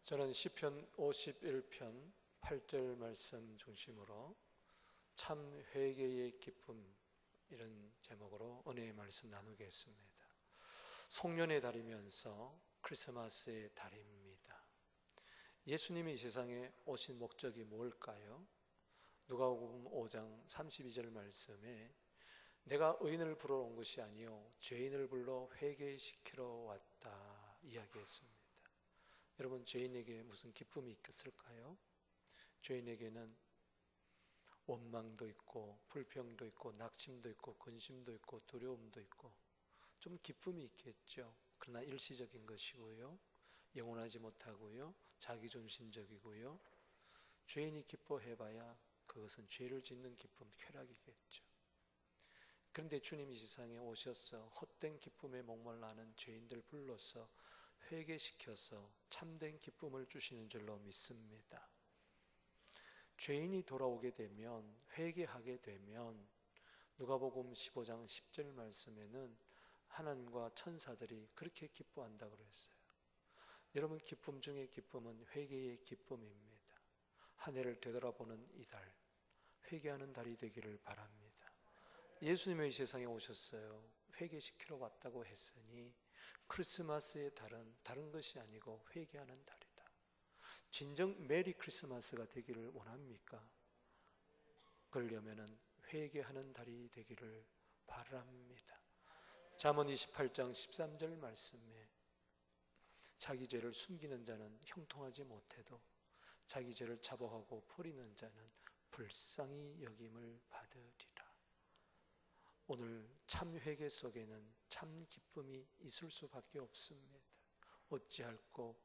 저는 시편 51편 8절 말씀 중심으로 참 회개의 기쁨, 이런 제목으로 은혜의 말씀 나누겠습니다. 송년의 달이면서 크리스마스의 달입니다. 예수님이 이 세상에 오신 목적이 뭘까요? 누가복음 5장 32절 말씀에 내가 의인을 부르러 온 것이 아니요 죄인을 불러 회개시키러 왔다 이야기했습니다. 여러분, 죄인에게 무슨 기쁨이 있겠을까요? 죄인에게는 원망도 있고 불평도 있고 낙심도 있고 근심도 있고 두려움도 있고 좀 기쁨이 있겠죠. 그러나 일시적인 것이고요, 영원하지 못하고요, 자기중심적이고요. 죄인이 기뻐해봐야 그것은 죄를 짓는 기쁨, 쾌락이겠죠. 그런데 주님이 세상에 오셔서 헛된 기쁨에 목말라하는 죄인들 불러서 회개시켜서 참된 기쁨을 주시는 줄로 믿습니다. 죄인이 돌아오게 되면, 회개하게 되면 누가복음 15장 10절 말씀에는 하나님과 천사들이 그렇게 기뻐한다고 그랬어요. 여러분, 기쁨 중에 기쁨은 회개의 기쁨입니다. 한 해를 되돌아보는 이 달, 회개하는 달이 되기를 바랍니다. 예수님이 이 세상에 오셨어요. 회개시키러 왔다고 했으니 크리스마스의 달은 다른 것이 아니고 회개하는 달이다. 진정 메리 크리스마스가 되기를 원합니까? 그러려면 회개하는 달이 되기를 바랍니다. 잠언 28장 13절 말씀에 자기 죄를 숨기는 자는 형통하지 못해도 자기 죄를 자복하고 버리는 자는 불쌍히 여김을 받으리라. 오늘 참 회개 속에는 참 기쁨이 있을 수밖에 없습니다. 어찌할꼬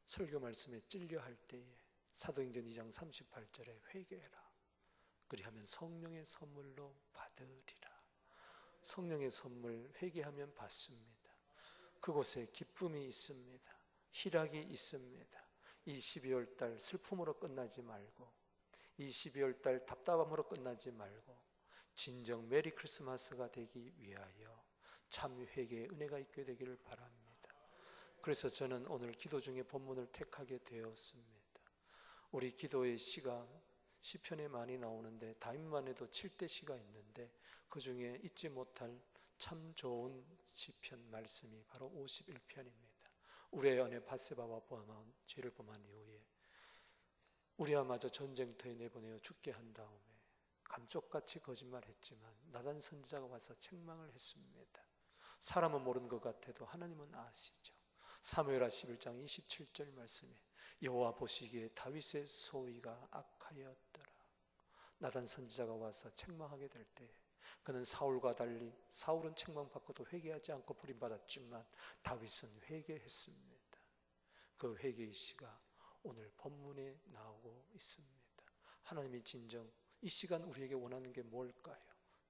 설교 말씀에 찔려 할 때에 사도행전 2장 38절에 회개해라. 그리하면 성령의 선물로 받으리라. 성령의 선물 회개하면 받습니다. 그곳에 기쁨이 있습니다. 희락이 있습니다. 이 12월 달 슬픔으로 끝나지 말고, 이 12월 달 답답함으로 끝나지 말고 진정 메리 크리스마스가 되기 위하여 참 회개의 은혜가 있게 되기를 바랍니다. 그래서 저는 오늘 기도 중에 본문을 택하게 되었습니다. 우리 기도의 시가 시편에 많이 나오는데 다윗만 해도 7대 시가 있는데 그 중에 잊지 못할 참 좋은 시편 말씀이 바로 51편입니다. 우리의 아내 밧세바와 범한 죄를 범한 이후에 우리야마저 전쟁터에 내보내어 죽게 한 다음에 감쪽같이 거짓말했지만 나단 선지자가 와서 책망을 했습니다. 사람은 모르는 것 같아도 하나님은 아시죠. 사무엘하 11장 27절 말씀에 여호와 보시기에 다윗의 소위가 악하였더라. 나단 선지자가 와서 책망하게 될 때 그는 사울과 달리, 사울은 책망받고도 회개하지 않고 버림받았지만 다윗은 회개했습니다. 그 회개의 시가 오늘 본문에 나오고 있습니다. 하나님이 진정 이 시간 우리에게 원하는 게 뭘까요?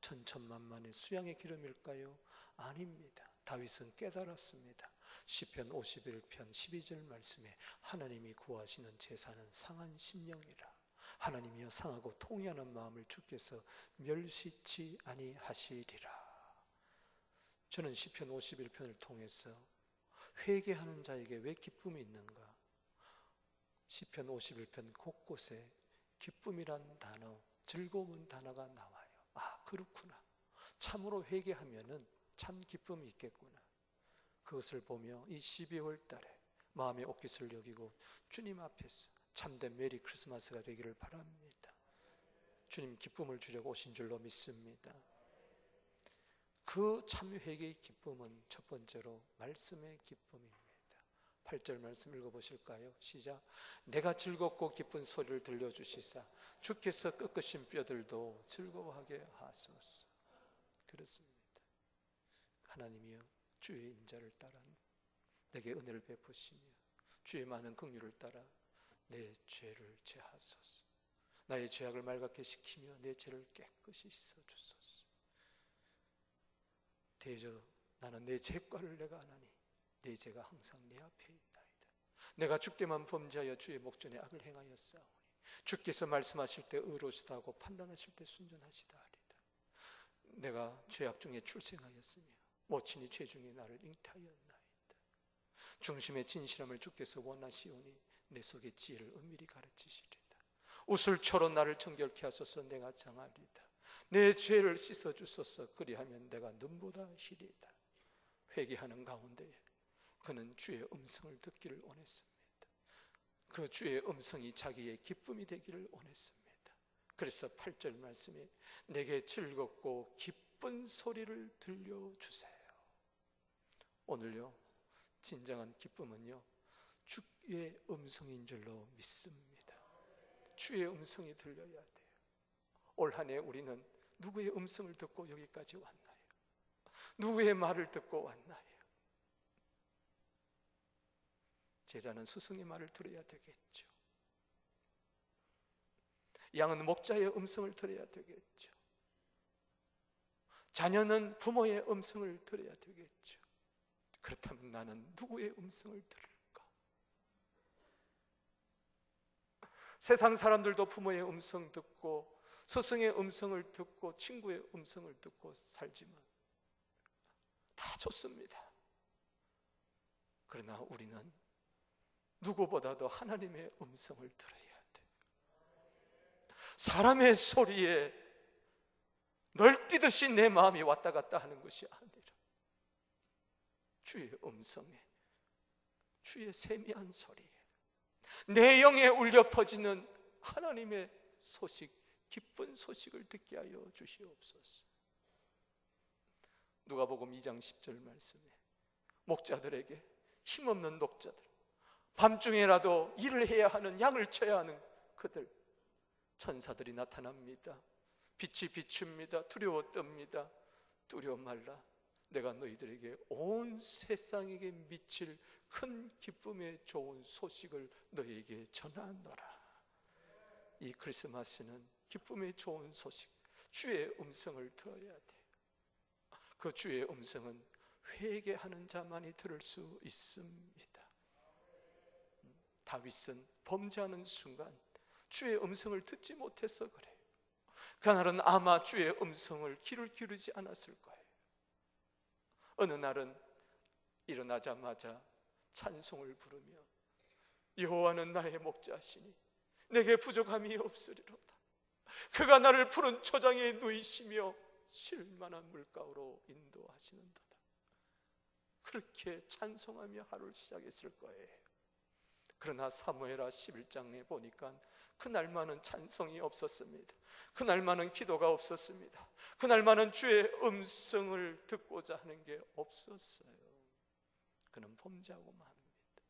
천천만만의 수양의 기름일까요? 아닙니다. 다윗은 깨달았습니다. 시편 51편 12절 말씀에 하나님이 구하시는 제사는 상한 심령이라. 하나님이여 상하고 통회하는 마음을 주께서 멸시치 아니하시리라. 저는 시편 51편을 통해서 회개하는 자에게 왜 기쁨이 있는가? 시편 51편 곳곳에 기쁨이란 단어, 즐거움은 단어가 나와요. 아, 그렇구나. 참으로 회개하면은 참 기쁨이 있겠구나. 그것을 보며 이 12월 달에 마음의 옷깃을 여기고 주님 앞에서 참된 메리 크리스마스가 되기를 바랍니다. 주님 기쁨을 주려고 오신 줄로 믿습니다. 그 참 회개의 기쁨은 첫 번째로 말씀의 기쁨입니다. 8절 말씀 읽어보실까요? 시작. 내가 즐겁고 기쁜 소리를 들려주시사 주께서 꺾으신 뼈들도 즐거워하게 하소서. 그렇습니다. 하나님이여 주의 인자를 따라 내게 은혜를 베푸시며 주의 많은 긍휼을 따라 내 죄를 제하소서. 나의 죄악을 말갛게 시키며 내 죄를 깨끗이 씻어주소서. 대저 나는 내 죄과를 내가 아나니 내 죄가 항상 내 앞에 있나이다. 내가 주께만 범죄하여 주의 목전에 악을 행하였사오니 주께서 말씀하실 때 의로우시다 하고 판단하실 때 순전하시다 하리다. 내가 죄악 중에 출생하였으며 모친이 죄 중에 나를 잉태하였나이다. 중심의 진실함을 주께서 원하시오니 내 속의 지혜를 은밀히 가르치시리다. 우슬초로 나를 정결케 하소서. 내가 장하리다. 내 죄를 씻어주소서. 그리하면 내가 눈보다 희리다. 회개하는 가운데 그는 주의 음성을 듣기를 원했습니다. 그 주의 음성이 자기의 기쁨이 되기를 원했습니다. 그래서 8절 말씀에 내게 즐겁고 기쁜 소리를 들려주세요. 오늘요, 진정한 기쁨은요, 주의 음성인 줄로 믿습니다. 주의 음성이 들려야 돼요. 올 한 해 우리는 누구의 음성을 듣고 여기까지 왔나요? 누구의 말을 듣고 왔나요? 제자는 스승의 말을 들어야 되겠죠. 양은 목자의 음성을 들어야 되겠죠. 자녀는 부모의 음성을 들어야 되겠죠. 그렇다면 나는 누구의 음성을 들을까? 세상 사람들도 부모의 음성 듣고 스승의 음성을 듣고 친구의 음성을 듣고 살지만 다 좋습니다. 그러나 우리는 누구보다도 하나님의 음성을 들어야 돼. 사람의 소리에 널뛰듯이 내 마음이 왔다 갔다 하는 것이 아니라 주의 음성에, 주의 세미한 소리에 내 영에 울려 퍼지는 하나님의 소식, 기쁜 소식을 듣게 하여 주시옵소서. 누가복음 2장 10절 말씀에 목자들에게, 힘없는 독자들, 밤중에라도 일을 해야 하는, 양을 쳐야 하는 그들, 천사들이 나타납니다. 빛이 비춥니다. 두려워 떱니다. 두려워 말라. 내가 너희들에게 온 세상에게 미칠 큰 기쁨의 좋은 소식을 너희에게 전하노라. 이 크리스마스는 기쁨의 좋은 소식, 주의 음성을 들어야 돼. 그 주의 음성은 회개하는 자만이 들을 수 있습니다. 다윗은 범죄하는 순간 주의 음성을 듣지 못해서 그래요. 그날은 아마 주의 음성을 귀를 기울이지 않았을 거예요. 어느 날은 일어나자마자 찬송을 부르며 여호와는 나의 목자시니 내게 부족함이 없으리로다. 그가 나를 푸른 초장에 누이시며 쉴만한 물가로 인도하시는도다. 그렇게 찬송하며 하루를 시작했을 거예요. 그러나 사무엘하 11장에 보니까 그날만은 찬송이 없었습니다. 그날만은 기도가 없었습니다. 그날만은 주의 음성을 듣고자 하는 게 없었어요. 그는 범죄하고만 합니다.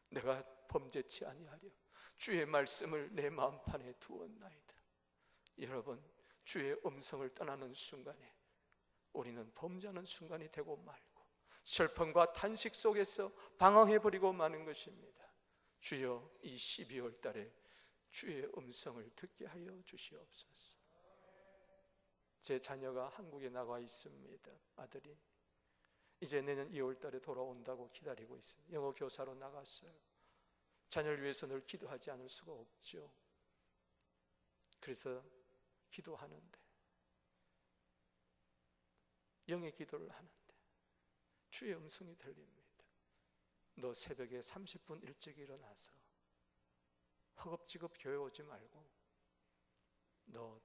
내가 범죄치 아니하려 주의 말씀을 내 마음판에 두었나이다. 여러분, 주의 음성을 떠나는 순간에 우리는 범죄하는 순간이 되고 말고 슬픔과 탄식 속에서 방황해버리고 마는 것입니다. 주여, 이 12월 달에 주의 음성을 듣게 하여 주시옵소서. 제 자녀가 한국에 나가 있습니다. 아들이 이제 내년 2월 달에 돌아온다고 기다리고 있습니다. 영어 교사로 나갔어요. 자녀를 위해서 늘 기도하지 않을 수가 없죠. 그래서 기도하는데, 영의 기도를 하는데 주의 음성이 들립니다. 너 새벽에 30분 일찍 일어나서 허겁지겁 교회 오지 말고 너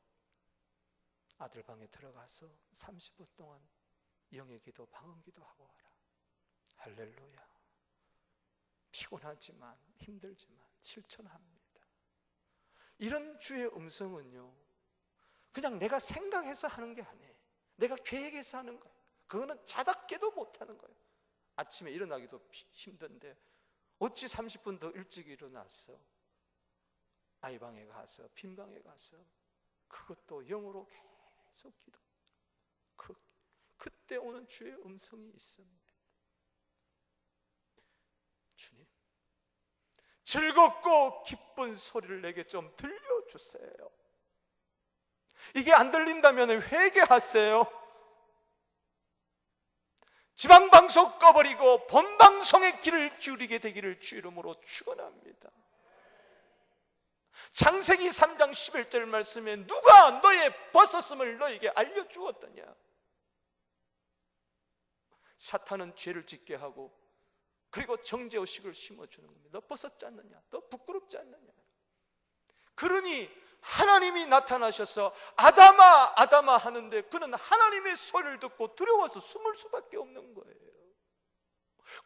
아들 방에 들어가서 30분 동안 영의 기도, 방언 기도하고 와라. 할렐루야. 피곤하지만 힘들지만 실천합니다. 이런 주의 음성은요, 그냥 내가 생각해서 하는 게 아니에요. 내가 계획해서 하는 거예요. 그거는 자다 깨도 못하는 거예요. 아침에 일어나기도 힘든데 어찌 30분 더 일찍 일어나서 아이 방에 가서, 빈 방에 가서 그것도 영으로 계속 기도. 그때 오는 주의 음성이 있습니다. 주님, 즐겁고 기쁜 소리를 내게 좀 들려주세요. 이게 안 들린다면 회개하세요. 지방방송 꺼버리고 본방송에 귀를 기울이게 되기를 주 이름으로 축원합니다. 창세기 3장 11절 말씀에 누가 너의 벗었음을 너에게 알려주었더냐. 사탄은 죄를 짓게 하고 그리고 정죄의식을 심어주는 겁니다. 너 벗었지 않느냐? 너 부끄럽지 않느냐? 그러니 하나님이 나타나셔서 아담아 아담아 하는데 그는 하나님의 소리를 듣고 두려워서 숨을 수밖에 없는 거예요.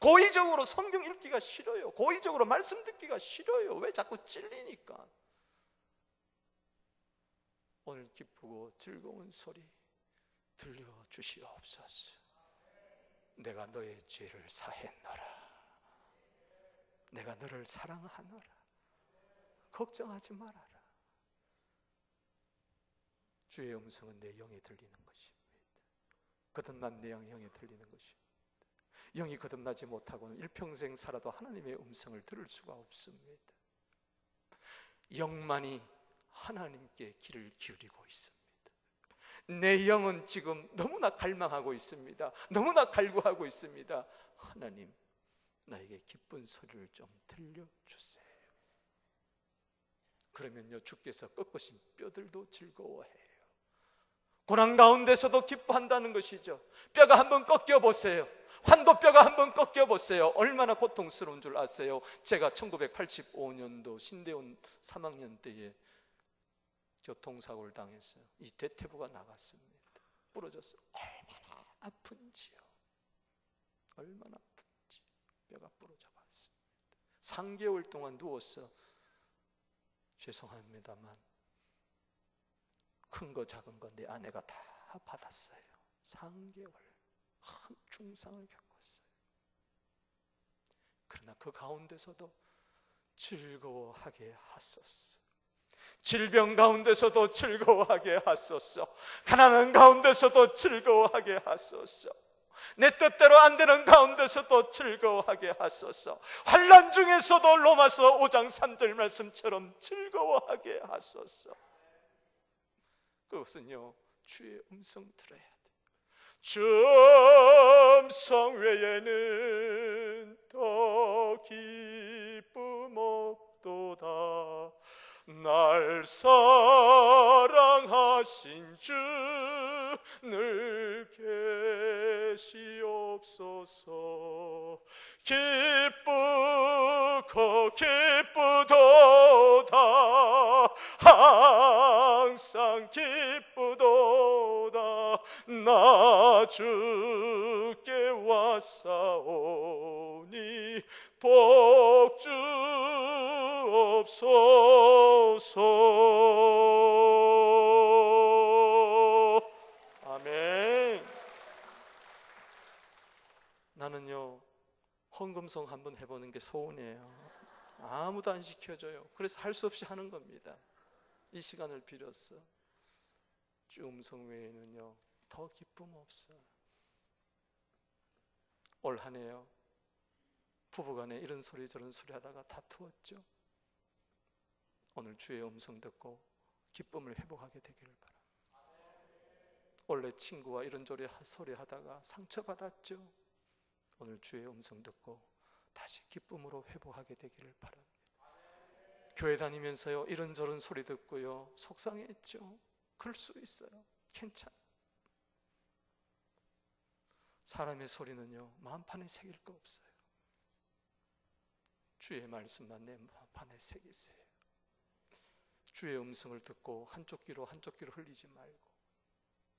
고의적으로 성경 읽기가 싫어요. 고의적으로 말씀 듣기가 싫어요. 왜 자꾸 찔리니까. 오늘 기쁘고 즐거운 소리 들려주시옵소서. 내가 너의 죄를 사했노라. 내가 너를 사랑하노라. 걱정하지 말아라. 주의 음성은 내 영에 들리는 것입니다. 거듭난 내 영에 들리는 것입니다. 영이 거듭나지 못하고는 일평생 살아도 하나님의 음성을 들을 수가 없습니다. 영만이 하나님께 귀를 기울이고 있습니다. 내 영은 지금 너무나 갈망하고 있습니다. 너무나 갈구하고 있습니다. 하나님, 나에게 기쁜 소리를 좀 들려주세요. 그러면요, 주께서 꺾으신 뼈들도 즐거워해요. 고난 가운데서도 기뻐한다는 것이죠. 뼈가 한번 꺾여보세요. 환도뼈가 한번 꺾여보세요. 얼마나 고통스러운 줄 아세요? 제가 1985년도 신대원 3학년 때에 교통사고를 당했어요. 이 대퇴부가 나갔습니다. 부러졌어요. 얼마나 아픈지요. 얼마나 아픈지. 뼈가 부러져 갔습니다. 3개월 동안 누워서 죄송합니다만 큰 거 작은 거 내 아내가 다 받았어요. 3개월 큰 중상을 겪었어요. 그러나 그 가운데서도 즐거워하게 하소서. 질병 가운데서도 즐거워하게 하소서. 가난한 가운데서도 즐거워하게 하소서. 내 뜻대로 안 되는 가운데서도 즐거워하게 하소서. 환난 중에서도 로마서 5장 3절 말씀처럼 즐거워하게 하소서. 그것은요, 주의 음성 들어야 돼요. 주 음성 외에는 더 기쁨 없도다. 날 사랑하신 주 늘 계시옵소서. 기쁘고 기쁘도다. 항상 기쁘도다. 나 주께 왔사오니 복 주옵소서. 아멘. 나는요, 헌금송 한번 해보는 게 소원이에요. 아무도 안 시켜줘요. 그래서 할 수 없이 하는 겁니다. 이 시간을 빌어서 주 음성 외에는요 더 기쁨 없어요. 올 한 해요, 부부간에 이런 소리 저런 소리 하다가 다투었죠. 오늘 주의 음성 듣고 기쁨을 회복하게 되기를 바랍니다. 원래 친구와 이런저런 소리 하다가 상처받았죠. 오늘 주의 음성 듣고 다시 기쁨으로 회복하게 되기를 바랍니다. 교회 다니면서요 이런저런 소리 듣고요 속상했죠. 그럴 수 있어요. 괜찮아. 사람의 소리는요 마음판에 새길 거 없어요. 주의 말씀만 내 마음판에 새기세요. 주의 음성을 듣고 한쪽 귀로 흘리지 말고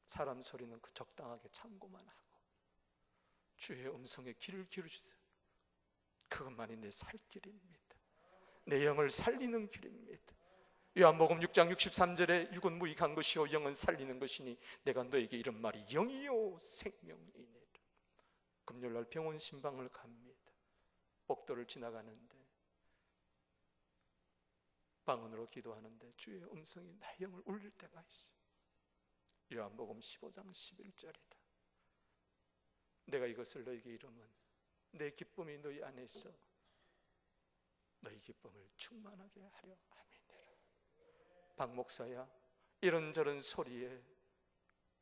사람 소리는 그 적당하게 참고만 하고 주의 음성에 귀를 기울이세요. 그것만이 내 살 길입니다. 내 영을 살리는 길입니다. 요한복음 6장 63절에 육은 무익한 것이요 영은 살리는 것이니 내가 너에게 이런 말이 영이요 생명이니라. 금요일날 병원 신방을 갑니다. 복도를 지나가는데 방언으로 기도하는데 주의 음성이 나의 영을 울릴 때가 있어요. 요한복음 15장 11절이다. 내가 이것을 너에게 이름은 내 기쁨이 너희 안에 있어 너희 기쁨을 충만하게 하려 함이니라. 박 목사야, 이런저런 소리에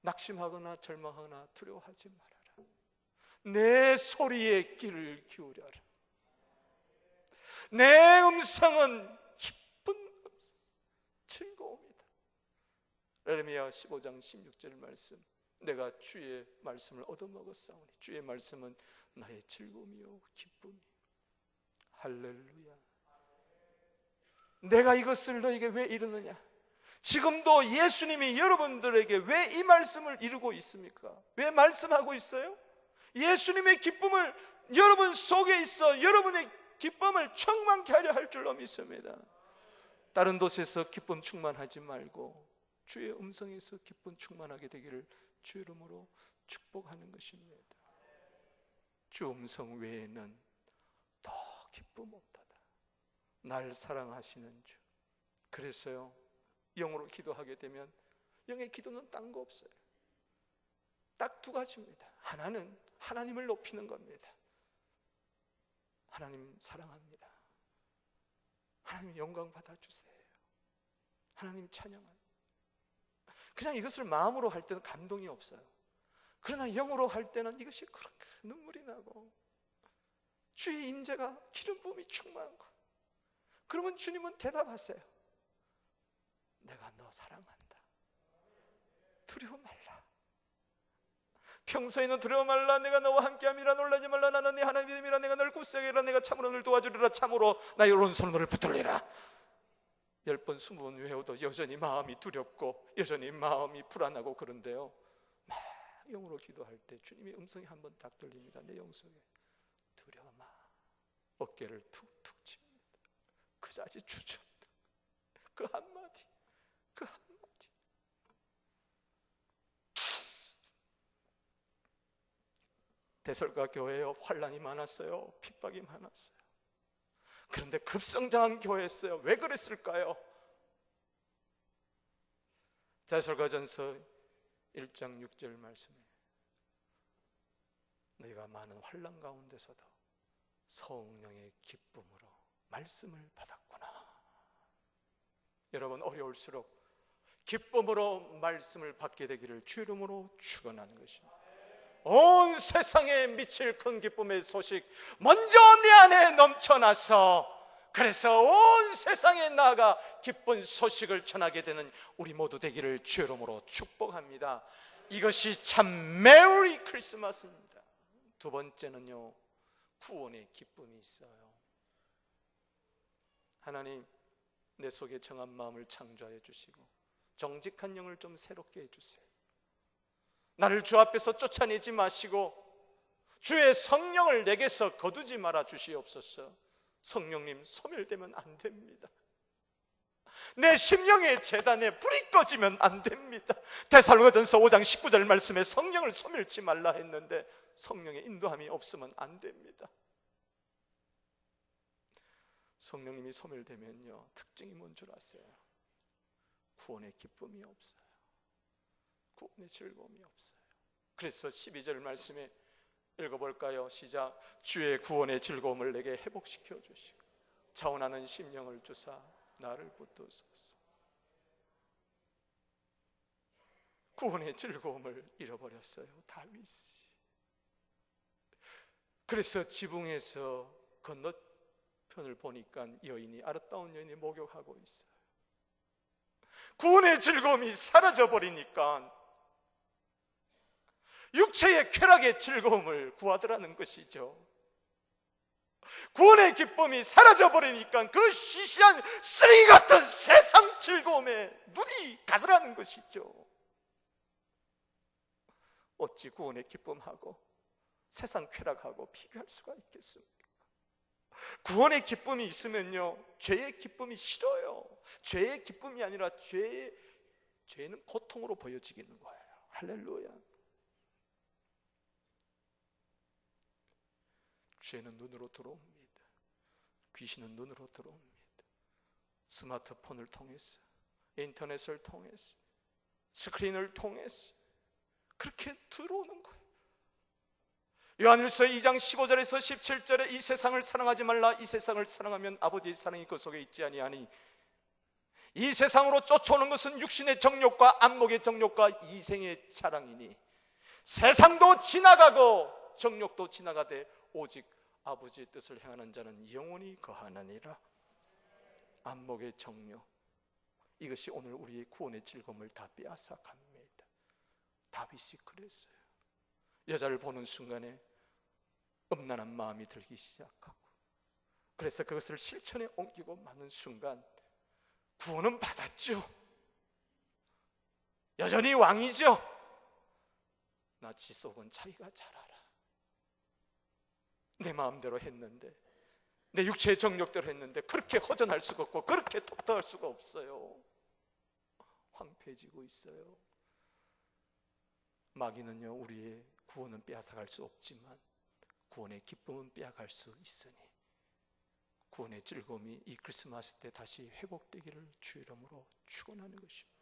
낙심하거나 절망하거나 두려워하지 말아라. 내 소리에 귀를 기울여라. 내 음성은 기쁜 음성, 즐거움이다. 예레미야 15장 16절 말씀, 내가 주의 말씀을 얻어먹었사오니 주의 말씀은 나의 즐거움이요 기쁨이 할렐루야. 내가 이것을 너에게 왜 이루느냐? 지금도 예수님이 여러분들에게 왜 이 말씀을 이루고 있습니까? 왜 말씀하고 있어요? 예수님의 기쁨을 여러분 속에 있어 여러분의 기쁨을 충만케 하려 할 줄로 믿습니다. 다른 곳에서 기쁨 충만하지 말고 주의 음성에서 기쁨 충만하게 되기를 주 이름으로 축복하는 것입니다. 주 음성 외에는 더 기쁨 없도다. 날 사랑하시는 주. 그래서요, 영으로 기도하게 되면 영의 기도는 딴 거 없어요. 딱 두 가지입니다. 하나는 하나님을 높이는 겁니다. 하나님 사랑합니다. 하나님 영광 받아주세요. 하나님 찬양합니다. 그냥 이것을 마음으로 할 때는 감동이 없어요. 그러나 영으로 할 때는 이것이 그렇게 눈물이 나고 주의 임재가 기름 부음이 충만한 거. 그러면 주님은 대답하세요. 내가 너 사랑한다. 두려워 말라. 평소에는 두려워 말라. 내가 너와 함께함이라. 놀라지 말라. 나는 네 하나님이라. 내가 널 굳세게 하리라. 내가 참으로 너를 도와주리라. 참으로 나의 오른손으로 너를 붙들리라. 10번 20번 외워도 여전히 마음이 두렵고 여전히 마음이 불안하고 그런데요, 막 영으로 기도할 때 주님의 음성이 한번 딱 들립니다. 내 영성에 두려워 마. 어깨를 툭툭 칩니다. 그자지 주저없다. 그 한마디, 그 한마디. 대설가 교회에 환난이 많았어요. 핍박이 많았어요. 그런데 급성장한 교회였어요. 왜 그랬을까요? 대설가전서 1장 6절 말씀에 너희가 많은 환난 가운데서도 성령의 기쁨으로 말씀을 받았구나. 여러분, 어려울수록 기쁨으로 말씀을 받게 되기를 주 이름으로 축원하는 것입니다. 온 세상에 미칠 큰 기쁨의 소식 먼저 내 안에 넘쳐나서, 그래서 온 세상에 나아가 기쁜 소식을 전하게 되는 우리 모두 되기를 주 이름으로 축복합니다. 이것이 참 메리 크리스마스입니다. 두 번째는요, 구원의 기쁨이 있어요. 하나님, 내 속에 정한 마음을 창조하여 주시고 정직한 영을 좀 새롭게 해주세요. 나를 주 앞에서 쫓아내지 마시고 주의 성령을 내게서 거두지 말아 주시옵소서. 성령님, 소멸되면 안 됩니다. 내 심령의 제단에 불이 꺼지면 안 됩니다. 데살로니가전서 5장 19절 말씀에 성령을 소멸치 말라 했는데 성령의 인도함이 없으면 안 됩니다. 성령님이 소멸되면요, 특징이 뭔 줄 아세요? 구원의 기쁨이 없어요. 구원의 즐거움이 없어요. 그래서 12절 말씀에 읽어볼까요? 시작. 주의 구원의 즐거움을 내게 회복시켜 주시고 자원하는 심령을 주사 나를 붙드소서. 구원의 즐거움을 잃어버렸어요, 다윗이. 그래서 지붕에서 건너편을 보니까 아름다운 여인이 목욕하고 있어요. 구원의 즐거움이 사라져버리니까 육체의 쾌락의 즐거움을 구하더라는 것이죠. 구원의 기쁨이 사라져버리니까 그 시시한 쓰레기 같은 세상 즐거움에 눈이 가더라는 것이죠. 어찌 구원의 기쁨하고 세상 쾌락하고 비교할 수가 있겠습니까? 구원의 기쁨이 있으면요, 죄의 기쁨이 싫어요. 죄의 기쁨이 아니라 죄는 고통으로 보여지는 거예요. 할렐루야. 죄는 눈으로 들어옵니다. 귀신은 눈으로 들어옵니다. 스마트폰을 통해서, 인터넷을 통해서, 스크린을 통해서 그렇게 들어오는 거예요. 요한일서 2장 15절에서 17절에 이 세상을 사랑하지 말라. 이 세상을 사랑하면 아버지의 사랑이 그 속에 있지 아니하니 이 세상으로 쫓아오는 것은 육신의 정욕과 안목의 정욕과 이생의 자랑이니 세상도 지나가고 정욕도 지나가되 오직 아버지의 뜻을 행하는 자는 영원히 거하느니라. 안목의 정욕, 이것이 오늘 우리의 구원의 즐거움을 다 빼앗아갑니다. 다윗이 그랬어요. 여자를 보는 순간에 음란한 마음이 들기 시작하고 그래서 그것을 실천에 옮기고 마는 순간 구원은 받았죠. 여전히 왕이죠. 나 지속은 자기가 잘 알아. 내 마음대로 했는데, 내 육체의 정욕대로 했는데 그렇게 허전할 수가 없고 그렇게 독특할 수가 없어요. 황폐해지고 있어요. 마귀는요, 우리의 구원은 빼앗아갈 수 없지만 구원의 기쁨은 빼앗아갈 수 있으니 구원의 즐거움이 이 크리스마스 때 다시 회복되기를 주 이름으로 축원하는 것입니다.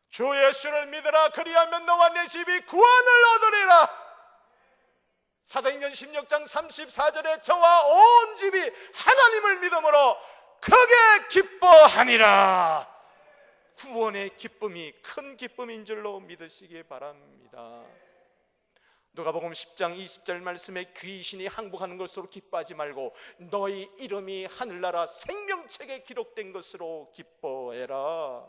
주 예수를 믿으라. 그리하면 너와 내 집이 구원을 얻으리라. 사도행전 16장 34절에 저와 온 집이 하나님을 믿음으로 크게 기뻐하니라. 구원의 기쁨이 큰 기쁨인 줄로 믿으시기 바랍니다. 누가복음 10장 20절 말씀에 귀신이 항복하는 것으로 기뻐하지 말고 너희 이름이 하늘나라 생명책에 기록된 것으로 기뻐해라.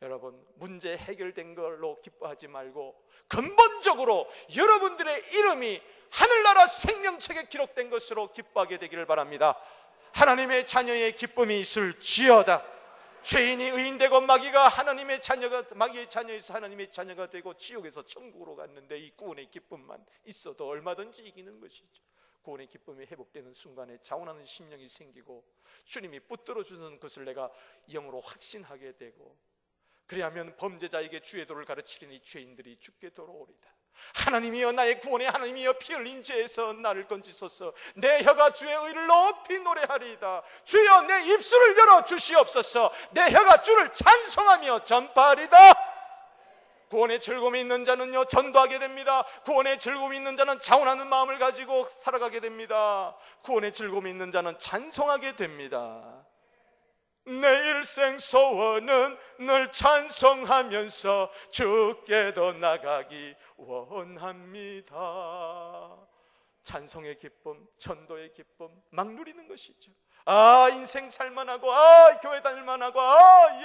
여러분, 문제 해결된 걸로 기뻐하지 말고 근본적으로 여러분들의 이름이 하늘나라 생명책에 기록된 것으로 기뻐하게 되기를 바랍니다. 하나님의 자녀의 기쁨이 있을지어다. 죄인이 의인되고 마귀의 자녀에서 하나님의 자녀가 되고 지옥에서 천국으로 갔는데 이 구원의 기쁨만 있어도 얼마든지 이기는 것이죠. 구원의 기쁨이 회복되는 순간에 자원하는 심령이 생기고 주님이 붙들어 주는 것을 내가 영으로 확신하게 되고, 그리하면 범죄자에게 주의 도를 가르치리니 죄인들이 죽게 돌아오리다. 하나님이여 나의 구원의 하나님이여 피 흘린 죄에서 나를 건지소서. 내 혀가 주의 의를 높이 노래하리이다. 주여 내 입술을 열어 주시옵소서. 내 혀가 주를 찬송하며 전파하리다. 구원의 즐거움이 있는 자는요 전도하게 됩니다. 구원의 즐거움이 있는 자는 자원하는 마음을 가지고 살아가게 됩니다. 구원의 즐거움이 있는 자는 찬송하게 됩니다. 내 일생 소원은 늘 찬송하면서 주께도 나가기 원합니다. 찬송의 기쁨, 전도의 기쁨 막 누리는 것이죠. 인생 살만하고 교회 다닐만하고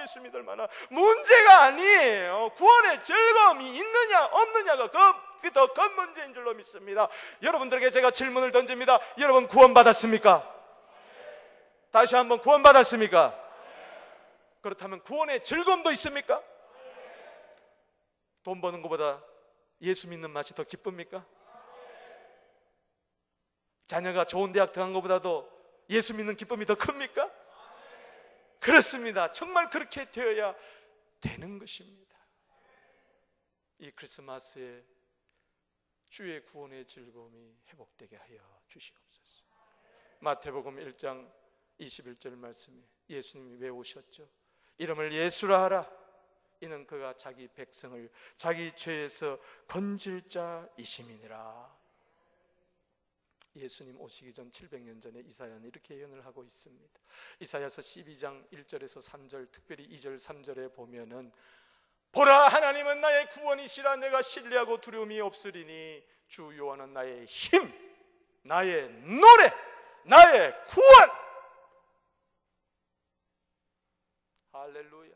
예수 믿을만하고 문제가 아니에요. 구원의 즐거움이 있느냐 없느냐가 더 큰 문제인 줄로 믿습니다. 여러분들에게 제가 질문을 던집니다. 여러분 구원받았습니까? 다시 한번 구원받았습니까? 그렇다면 구원의 즐거움도 있습니까? 돈 버는 것보다 예수 믿는 맛이 더 기쁩니까? 자녀가 좋은 대학 들어간 것보다도 예수 믿는 기쁨이 더 큽니까? 그렇습니다. 정말 그렇게 되어야 되는 것입니다. 이 크리스마스에 주의 구원의 즐거움이 회복되게 하여 주시옵소서. 마태복음 1장 21절 말씀에 예수님이 왜 오셨죠? 이름을 예수라 하라. 이는 그가 자기 백성을 자기 죄에서 건질 자이심이니라. 예수님 오시기 전 700년 전에 이사야는 이렇게 예언을 하고 있습니다. 이사야서 12장 1절에서 3절, 특별히 2절 3절에 보면은 보라 하나님은 나의 구원이시라. 내가 신뢰하고 두려움이 없으리니 주 여호와는 나의 힘, 나의 노래, 나의 구원. 할렐루야.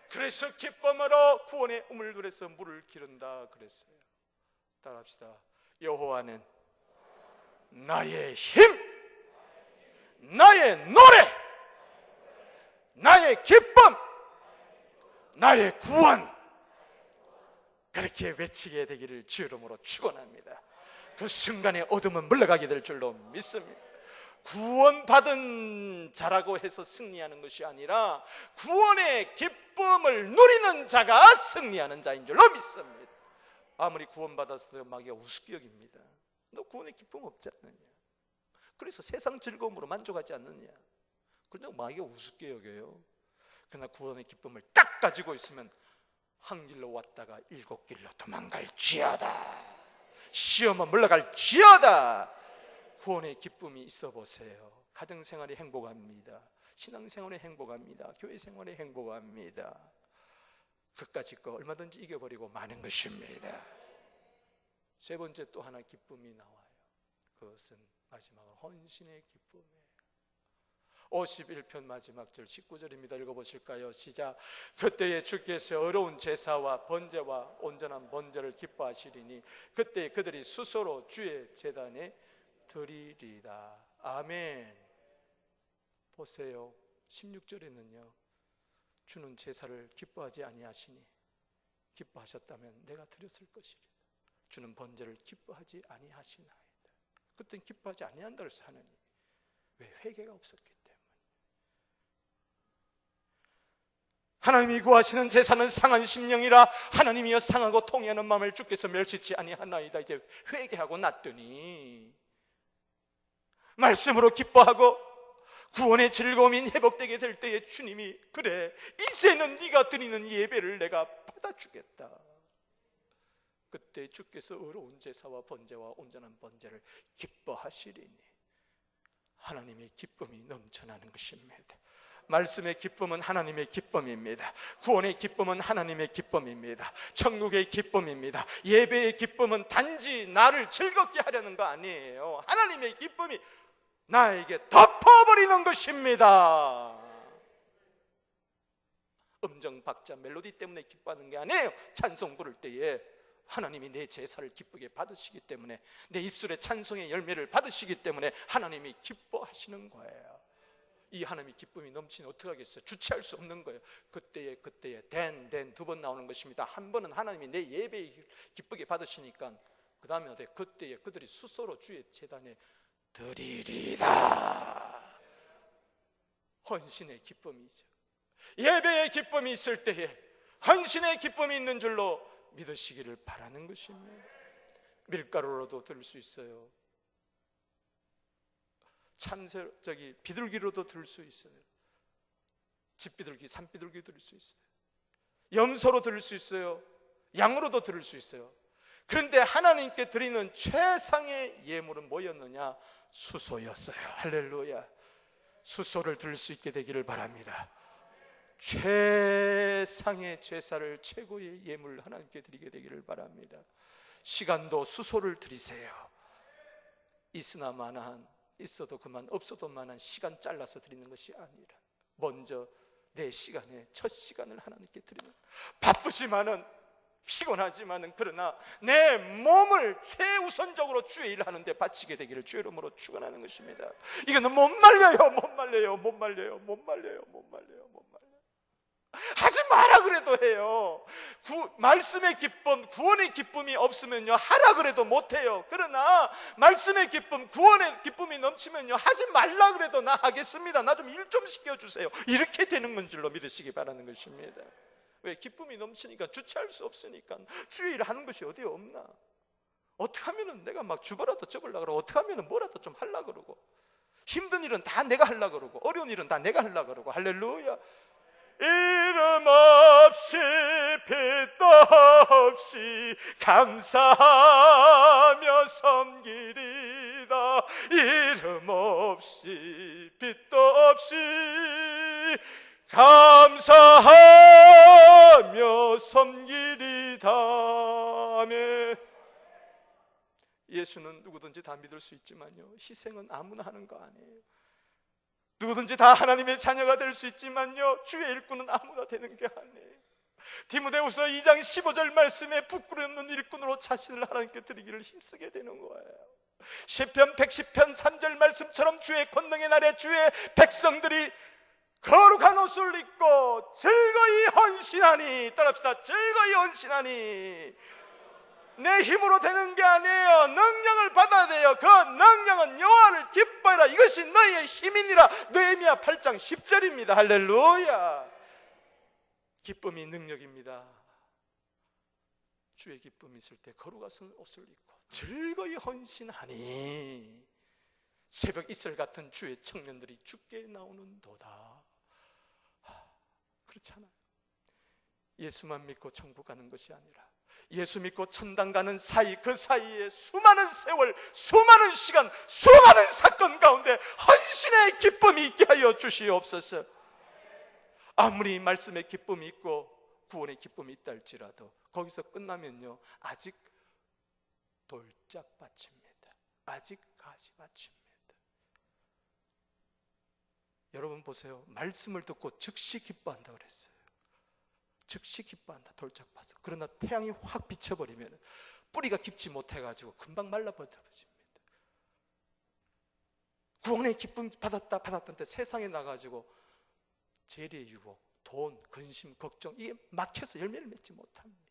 그래서 기쁨으로 구원의 우물들에서 물을 기른다 그랬어요. 따라합시다. 여호와는 나의 힘, 나의 노래, 나의 기쁨, 나의 구원. 그렇게 외치게 되기를 주 이름으로 축원합니다. 그 순간에 어둠은 물러가게 될 줄로 믿습니다. 구원받은 자라고 해서 승리하는 것이 아니라 구원의 기쁨을 누리는 자가 승리하는 자인 줄로 믿습니다. 아무리 구원받았어도 마귀가 우습게 여깁니다. 너 구원의 기쁨 없지 않느냐? 그래서 세상 즐거움으로 만족하지 않느냐? 그런데 마귀가 우습게 여겨요. 그러나 구원의 기쁨을 딱 가지고 있으면 한 길로 왔다가 7길로 도망갈지어다. 시험은 물러갈지어다. 구원의 기쁨이 있어 보세요. 가정생활이 행복합니다. 신앙생활이 행복합니다. 교회생활이 행복합니다. 그까짓 거 얼마든지 이겨버리고 마는 것입니다. 세 번째 또 하나 기쁨이 나와요. 그것은 마지막으로 헌신의 기쁨이에요. 51편 마지막 절 19절입니다. 읽어보실까요? 시작. 그때에 주께서 어려운 제사와 번제와 온전한 번제를 기뻐하시리니 그때 그들이 스스로 주의 제단에 드리리다. 아멘. 보세요. 16절에는요. 주는 제사를 기뻐하지 아니하시니 기뻐하셨다면 내가 드렸을 것이리다. 주는 번제를 기뻐하지 아니하시나이다. 그땐 기뻐하지 아니한다 그래서 하느니 왜? 회개가 없었기 때문에. 하나님이 구하시는 제사는 상한 심령이라 하나님이여 상하고 통회하는 마음을 주께서 멸시치 아니하나이다. 이제 회개하고 났더니 말씀으로 기뻐하고 구원의 즐거움이 회복되게 될 때에 주님이 그래 이제는 네가 드리는 예배를 내가 받아주겠다. 그때 주께서 의로운 제사와 번제와 온전한 번제를 기뻐하시리니 하나님의 기쁨이 넘쳐나는 것입니다. 말씀의 기쁨은 하나님의 기쁨입니다. 구원의 기쁨은 하나님의 기쁨입니다. 천국의 기쁨입니다. 예배의 기쁨은 단지 나를 즐겁게 하려는 거 아니에요. 하나님의 기쁨이 나에게 덮어버리는 것입니다. 음정, 박자, 멜로디 때문에 기뻐하는 게 아니에요. 찬송 부를 때에 하나님이 내 제사를 기쁘게 받으시기 때문에, 내 입술에 찬송의 열매를 받으시기 때문에 하나님이 기뻐하시는 거예요. 이 하나님의 기쁨이 넘치니 어떻게 하겠어요? 주체할 수 없는 거예요. 그때에 then 두 번 나오는 것입니다. 한 번은 하나님이 내 예배 기쁘게 받으시니까 그 다음에 그때에 그들이 수소로 주의 제단에 드리리라. 헌신의 기쁨이죠. 예배의 기쁨이 있을 때에 헌신의 기쁨이 있는 줄로 믿으시기를 바라는 것입니다. 밀가루로도 드릴 수 있어요. 비둘기로도 드릴 수 있어요. 집비둘기, 산비둘기 드릴 수 있어요. 염소로 드릴 수 있어요. 양으로도 드릴 수 있어요. 그런데 하나님께 드리는 최상의 예물은 뭐였느냐? 수소였어요. 할렐루야. 수소를 드릴 수 있게 되기를 바랍니다. 최상의 제사를, 최고의 예물을 하나님께 드리게 되기를 바랍니다. 시간도 수소를 드리세요. 있으나 마나한, 있어도 그만, 없어도 마나한 시간 잘라서 드리는 것이 아니라 먼저 내 시간에 첫 시간을 하나님께 드리는, 바쁘지만은 피곤하지만은 그러나 내 몸을 최우선적으로 주의 일을 하는데 바치게 되기를 주의 이름으로 축원하는 것입니다. 이거는 못 말려요. 하지 마라 그래도 해요. 말씀의 기쁨, 구원의 기쁨이 없으면요 하라 그래도 못해요. 그러나 말씀의 기쁨, 구원의 기쁨이 넘치면요 하지 말라 그래도 나 하겠습니다. 나 좀 일 좀 시켜주세요. 이렇게 되는 건 줄로 믿으시기 바라는 것입니다. 왜? 기쁨이 넘치니까, 주체할 수 없으니까. 주의 일을 하는 것이 어디 없나? 어떻게 하면은 내가 막 주바라도 접으려고 그러고, 어떻게 하면은 뭐라도 좀 하려고 그러고, 힘든 일은 다 내가 하려고 그러고, 어려운 일은 다 내가 하려고 그러고. 할렐루야. 이름 없이 빛도 없이 감사하며 섬기리다. 이름 없이 빛도 없이 감사하며 섬기리다. 아멘. 예수는 누구든지 다 믿을 수 있지만요 희생은 아무나 하는 거 아니에요. 누구든지 다 하나님의 자녀가 될 수 있지만요 주의 일꾼은 아무나 되는 게 아니에요. 디모데후서 2장 15절 말씀에 부끄러움 없는 일꾼으로 자신을 하나님께 드리기를 힘쓰게 되는 거예요. 시편 110편 3절 말씀처럼 주의 권능의 날에 주의 백성들이 거룩한 옷을 입고 즐거이 헌신하니, 따라합시다. 즐거이 헌신하니. 내 힘으로 되는 게 아니에요. 능력을 받아야 돼요. 그 능력은 여호와를 기뻐해라, 이것이 너희의 힘이니라. 느헤미야 8장 10절입니다 할렐루야. 기쁨이 능력입니다. 주의 기쁨이 있을 때 거룩한 옷을 입고 즐거이 헌신하니 새벽 이슬 같은 주의 청년들이 주께 나오는 도다. 그렇잖아요. 예수만 믿고 천국 가는 것이 아니라 예수 믿고 천당 가는 사이, 그 사이에 수많은 세월, 수많은 시간, 수많은 사건 가운데 헌신의 기쁨이 있게 하여 주시옵소서. 아무리 말씀의 기쁨이 있고 구원의 기쁨이 있다 할지라도 거기서 끝나면요 아직 돌짝밭입니다. 아직 가지밭입니다. 여러분 보세요. 말씀을 듣고 즉시 기뻐한다 그랬어요. 즉시 기뻐한다, 돌짝밭을. 그러나 태양이 확 비쳐버리면 뿌리가 깊지 못해가지고 금방 말라버립니다. 구원의 기쁨 받았던데 세상에 나가지고 재리의 유혹, 돈, 근심, 걱정 이게 막혀서 열매를 맺지 못합니다.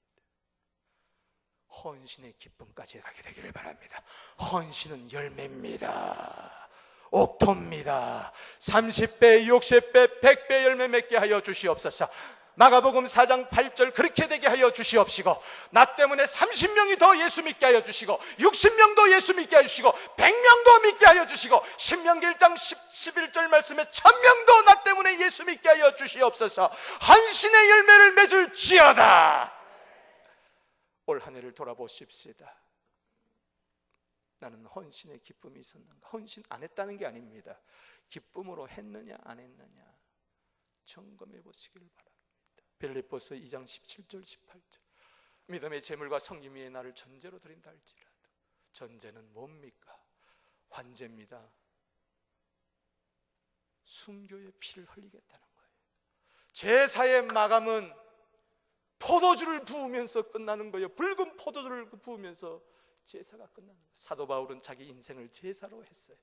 헌신의 기쁨까지 가게 되기를 바랍니다. 헌신은 열매입니다. 옥토입니다. 30배, 60배, 100배 열매 맺게 하여 주시옵소서. 마가복음 4장 8절 그렇게 되게 하여 주시옵시고, 나 때문에 30명이 더 예수 믿게 하여 주시고, 60명도 예수 믿게 하여 주시고, 100명도 믿게 하여 주시고, 신명기 1장 11절 말씀에 1000명도 나 때문에 예수 믿게 하여 주시옵소서. 헌신의 열매를 맺을지어다. 올 한 해를 돌아보십시다. 나는 헌신의 기쁨이 있었는가? 헌신 안 했다는 게 아닙니다. 기쁨으로 했느냐 안 했느냐 점검해 보시길 바랍니다. 빌립보서 2장 17절 18절 믿음의 제물과 성김 위에 나를 전제로 드린다 할지라도, 전제는 뭡니까? 환제입니다. 순교의 피를 흘리겠다는 거예요. 제사의 마감은 포도주를 부으면서 끝나는 거예요. 붉은 포도주를 부으면서 제사가 끝나는 거예요. 사도 바울은 자기 인생을 제사로 했어요.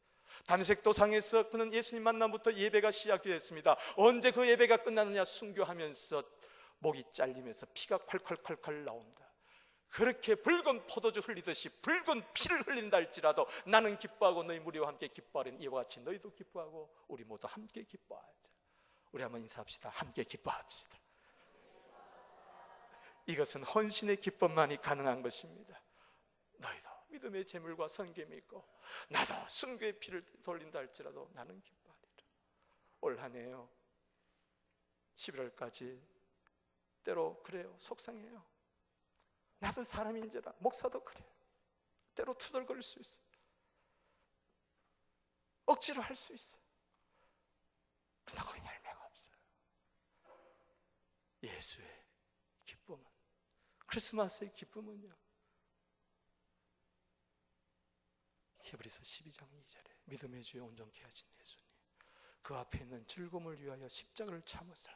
담색 도상에서 그는 예수님 만남부터 예배가 시작되었습니다. 언제 그 예배가 끝나느냐? 순교하면서 목이 잘리면서 피가 콸콸콸콸 나온다. 그렇게 붉은 포도주 흘리듯이 붉은 피를 흘린다 할지라도 나는 기뻐하고 너희 무리와 함께 기뻐하리니 이와 같이 너희도 기뻐하고 우리 모두 함께 기뻐하자. 우리 한번 인사합시다. 함께 기뻐합시다. 이것은 헌신의 기쁨만이 가능한 것입니다. 너희도 믿음의 제물과 성김이 있고 나도 순교의 피를 돌린다 할지라도 나는 기뻐하리라. 올 한 해요 11월까지 때로 그래요. 속상해요. 나도 사람인지라. 목사도 그래요. 때로 투덜거릴 수 있어요. 억지로 할 수 있어요. 그러나 그 열매가 없어요. 예수의 기쁨은, 크리스마스의 기쁨은요, 히브리서 12장 2절에 믿음의 주에 온전케 하신 예수님, 그 앞에 있는 즐거움을 위하여 십자가를 참으사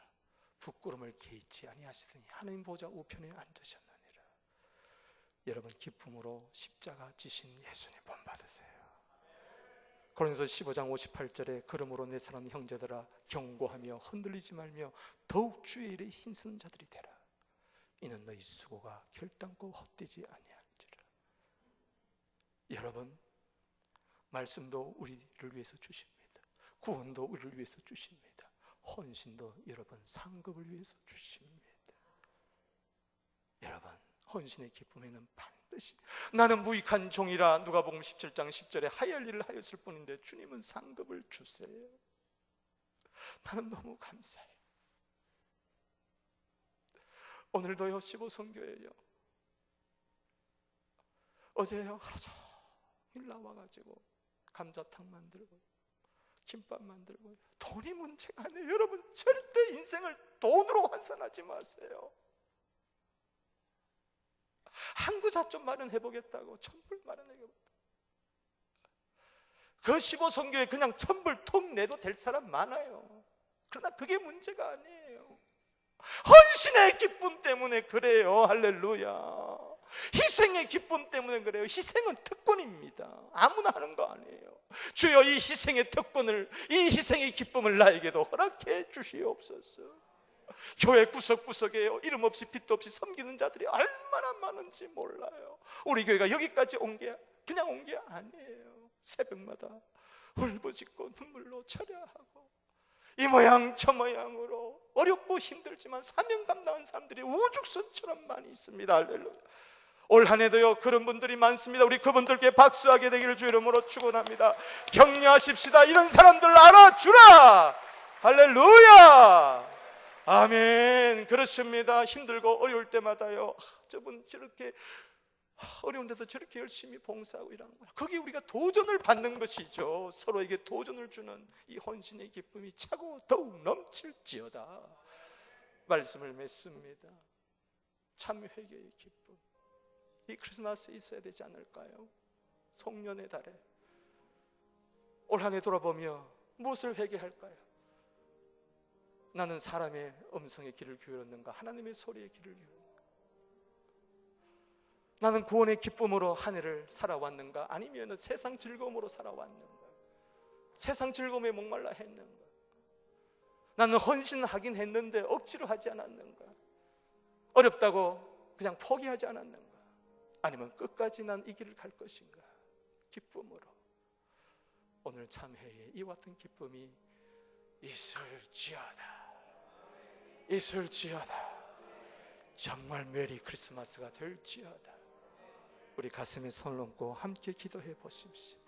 부끄러움을 개의치 아니하시더니 하나님 보좌 우편에 앉으셨느니라. 여러분 기쁨으로 십자가 지신 예수님 본받으세요. 고린도서 15장 58절에 그러므로 내 사랑하는 형제들아 경고하며 흔들리지 말며 더욱 주의 일에 힘쓰는 자들이 되라. 이는 너희 수고가 결단코 헛되지 아니할지라. 여러분 말씀도 우리를 위해서 주십니다. 구원도 우리를 위해서 주십니다. 헌신도 여러분 상급을 위해서 주십니다. 여러분 헌신의 기쁨에는 반드시 나는 무익한 종이라 누가복음 17장 10절에 하야할 일을 하였을 뿐인데 주님은 상급을 주세요. 나는 너무 감사해요. 오늘도요 15선교예요. 어제요 하루 종일 나와가지고 감자탕 만들고 김밥 만들고. 돈이 문제가 아니에요. 여러분 절대 인생을 돈으로 환산하지 마세요. 한 구자 좀 마련해보겠다고 천불 마련해보겠다. 그 15선교에 그냥 천불 통 내도 될 사람 많아요. 그러나 그게 문제가 아니에요. 헌신의 기쁨 때문에 그래요. 할렐루야. 희생의 기쁨 때문에 그래요. 희생은 특권입니다. 아무나 하는 거 아니에요. 주여 이 희생의 특권을, 이 희생의 기쁨을 나에게도 허락해 주시옵소서. 교회 구석구석에 이름 없이 빛도 없이 섬기는 자들이 얼마나 많은지 몰라요. 우리 교회가 여기까지 온 게 그냥 온 게 아니에요. 새벽마다 울부짖고 눈물로 철야하고 이 모양 저 모양으로 어렵고 힘들지만 사명 감당한 사람들이 우죽순처럼 많이 있습니다. 할렐루야. 올 한 해도요 그런 분들이 많습니다. 우리 그분들께 박수하게 되기를 주 이름으로 축원합니다. 격려하십시다. 이런 사람들 알아주라. 할렐루야. 아멘. 그렇습니다. 힘들고 어려울 때마다요 저분 저렇게 어려운데도 저렇게 열심히 봉사하고 일하는 거야. 거기에 우리가 도전을 받는 것이죠. 서로에게 도전을 주는 이 헌신의 기쁨이 차고 더욱 넘칠지어다. 말씀을 맺습니다. 참 회개의 기쁨, 이 크리스마스에 있어야 되지 않을까요? 송년의 달에 올 한 해 돌아보며 무엇을 회개할까요? 나는 사람의 음성의 길을 기울였는가? 하나님의 소리의 길을 기울였는가? 나는 구원의 기쁨으로 한 해를 살아왔는가? 아니면 세상 즐거움으로 살아왔는가? 세상 즐거움에 목말라 했는가? 나는 헌신하긴 했는데 억지로 하지 않았는가? 어렵다고 그냥 포기하지 않았는가? 아니면 끝까지 난 이 길을 갈 것인가? 기쁨으로. 오늘 참회에 이와 같은 기쁨이 있을지어다. 있을지어다. 정말 메리 크리스마스가 될지어다. 우리 가슴에 손을 얹고 함께 기도해 보십시오.